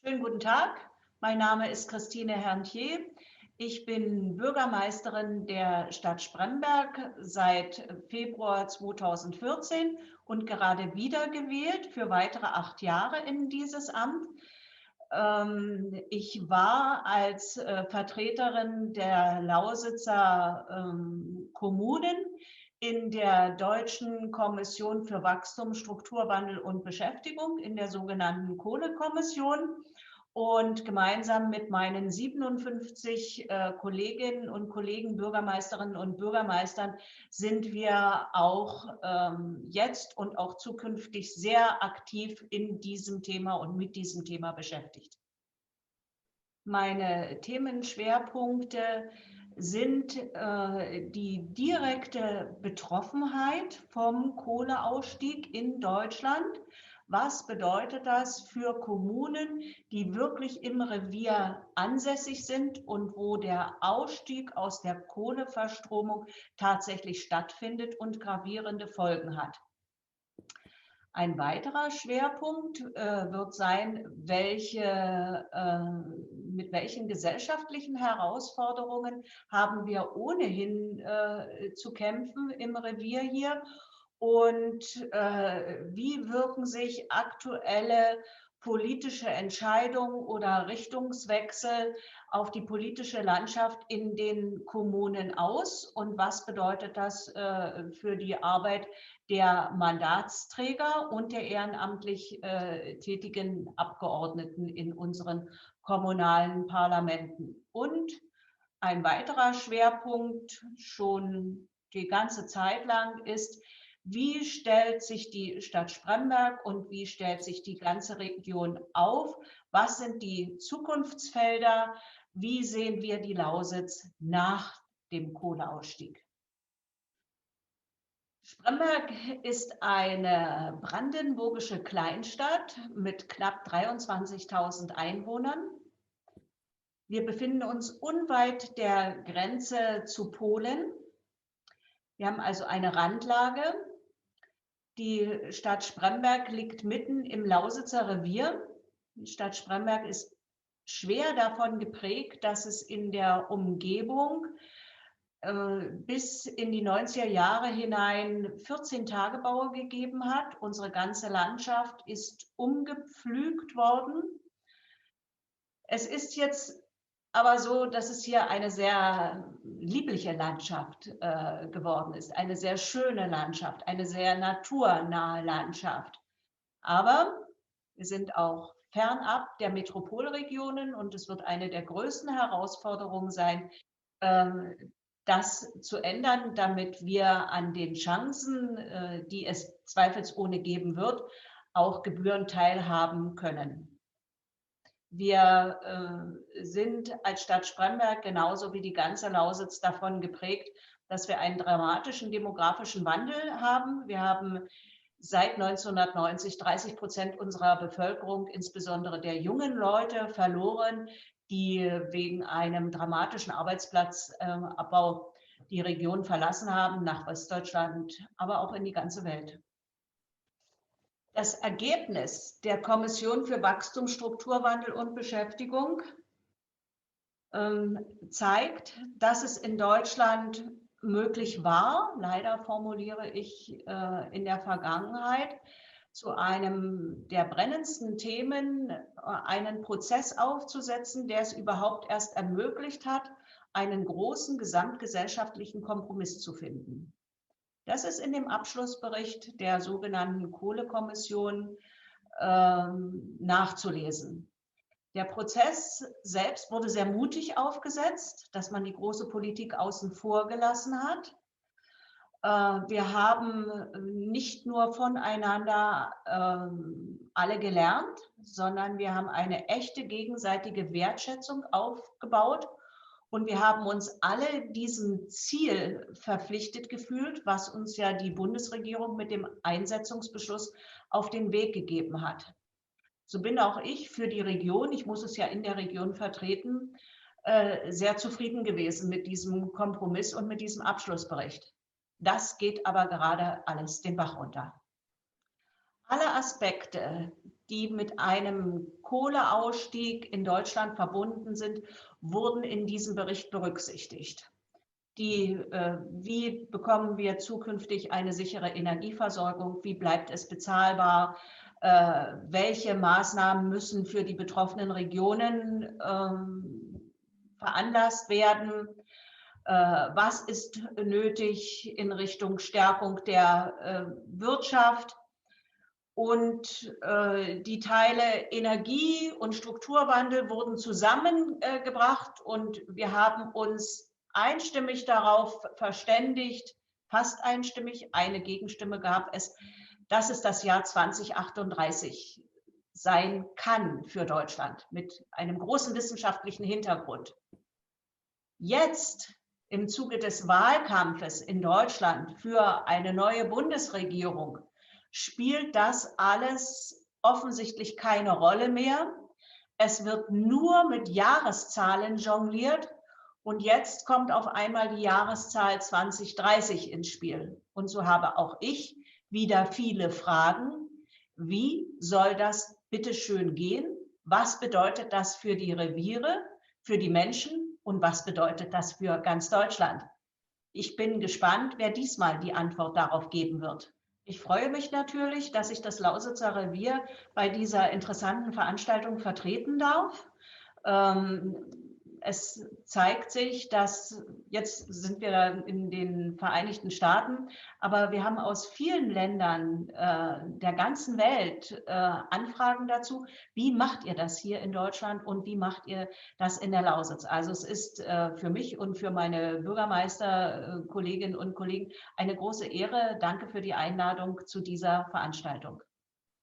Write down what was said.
Schönen guten Tag, mein Name ist Christine Herrntier. Ich bin Bürgermeisterin der Stadt Spremberg seit Februar 2014 und gerade wiedergewählt für weitere 8 Jahre in dieses Amt. Ich war als Vertreterin der Lausitzer Kommunen in der Deutschen Kommission für Wachstum, Strukturwandel und Beschäftigung, in der sogenannten Kohlekommission. Und gemeinsam mit meinen 57 Kolleginnen und Kollegen, Bürgermeisterinnen und Bürgermeistern, sind wir auch jetzt und auch zukünftig sehr aktiv in diesem Thema und mit diesem Thema beschäftigt. Meine Themenschwerpunkte sind die direkte Betroffenheit vom Kohleausstieg in Deutschland. Was bedeutet das für Kommunen, die wirklich im Revier ansässig sind und wo der Ausstieg aus der Kohleverstromung tatsächlich stattfindet und gravierende Folgen hat? Ein weiterer Schwerpunkt wird sein, mit welchen gesellschaftlichen Herausforderungen haben wir ohnehin zu kämpfen im Revier hier und wie wirken sich aktuelle politische Entscheidungen oder Richtungswechsel auf die politische Landschaft in den Kommunen aus und was bedeutet das für die Arbeit der Mandatsträger und der ehrenamtlich tätigen Abgeordneten in unseren kommunalen Parlamenten. Und ein weiterer Schwerpunkt schon die ganze Zeit lang ist, wie stellt sich die Stadt Spremberg und wie stellt sich die ganze Region auf? Was sind die Zukunftsfelder? Wie sehen wir die Lausitz nach dem Kohleausstieg? Spremberg ist eine brandenburgische Kleinstadt mit knapp 23.000 Einwohnern. Wir befinden uns unweit der Grenze zu Polen. Wir haben also eine Randlage. Die Stadt Spremberg liegt mitten im Lausitzer Revier. Die Stadt Spremberg ist schwer davon geprägt, dass es in der Umgebung bis in die 90er Jahre hinein 14-Tagebaue gegeben hat. Unsere ganze Landschaft ist umgepflügt worden. Es ist jetzt aber so, dass es hier eine sehr liebliche Landschaft geworden ist, eine sehr schöne Landschaft, eine sehr naturnahe Landschaft. Aber wir sind auch fernab der Metropolregionen und es wird eine der größten Herausforderungen sein, das zu ändern, damit wir an den Chancen, die es zweifelsohne geben wird, auch gebührend teilhaben können. Wir sind als Stadt Spremberg genauso wie die ganze Lausitz davon geprägt, dass wir einen dramatischen demografischen Wandel haben. Wir haben seit 1990 30% unserer Bevölkerung, insbesondere der jungen Leute, verloren, die wegen einem dramatischen Arbeitsplatzabbau die Region verlassen haben, nach Westdeutschland, aber auch in die ganze Welt. Das Ergebnis der Kommission für Wachstum, Strukturwandel und Beschäftigung zeigt, dass es in Deutschland möglich war, leider formuliere ich in der Vergangenheit, zu einem der brennendsten Themen einen Prozess aufzusetzen, der es überhaupt erst ermöglicht hat, einen großen gesamtgesellschaftlichen Kompromiss zu finden. Das ist in dem Abschlussbericht der sogenannten Kohlekommission nachzulesen. Der Prozess selbst wurde sehr mutig aufgesetzt, dass man die große Politik außen vor gelassen hat. Wir haben nicht nur voneinander alle gelernt, sondern wir haben eine echte gegenseitige Wertschätzung aufgebaut. Und wir haben uns alle diesem Ziel verpflichtet gefühlt, was uns ja die Bundesregierung mit dem Einsetzungsbeschluss auf den Weg gegeben hat. So bin auch ich für die Region, ich muss es ja in der Region vertreten, sehr zufrieden gewesen mit diesem Kompromiss und mit diesem Abschlussbericht. Das geht aber gerade alles den Bach runter. Alle Aspekte die mit einem Kohleausstieg in Deutschland verbunden sind, wurden in diesem Bericht berücksichtigt. Wie bekommen wir zukünftig eine sichere Energieversorgung? Wie bleibt es bezahlbar? Welche Maßnahmen müssen für die betroffenen Regionen veranlasst werden? Was ist nötig in Richtung Stärkung der Wirtschaft? Und die Teile Energie und Strukturwandel wurden zusammengebracht und wir haben uns einstimmig darauf verständigt, fast einstimmig, eine Gegenstimme gab es, dass es das Jahr 2038 sein kann für Deutschland mit einem großen wissenschaftlichen Hintergrund. Jetzt im Zuge des Wahlkampfes in Deutschland für eine neue Bundesregierung spielt das alles offensichtlich keine Rolle mehr. Es wird nur mit Jahreszahlen jongliert und jetzt kommt auf einmal die Jahreszahl 2030 ins Spiel. Und so habe auch ich wieder viele Fragen. Wie soll das bitte schön gehen? Was bedeutet das für die Reviere, für die Menschen und was bedeutet das für ganz Deutschland? Ich bin gespannt, wer diesmal die Antwort darauf geben wird. Ich freue mich natürlich, dass ich das Lausitzer Revier bei dieser interessanten Veranstaltung vertreten darf. Es zeigt sich, dass jetzt sind wir in den Vereinigten Staaten, aber wir haben aus vielen Ländern der ganzen Welt Anfragen dazu. Wie macht ihr das hier in Deutschland und wie macht ihr das in der Lausitz? Also es ist für mich und für meine Bürgermeister, Kolleginnen und Kollegen eine große Ehre. Danke für die Einladung zu dieser Veranstaltung.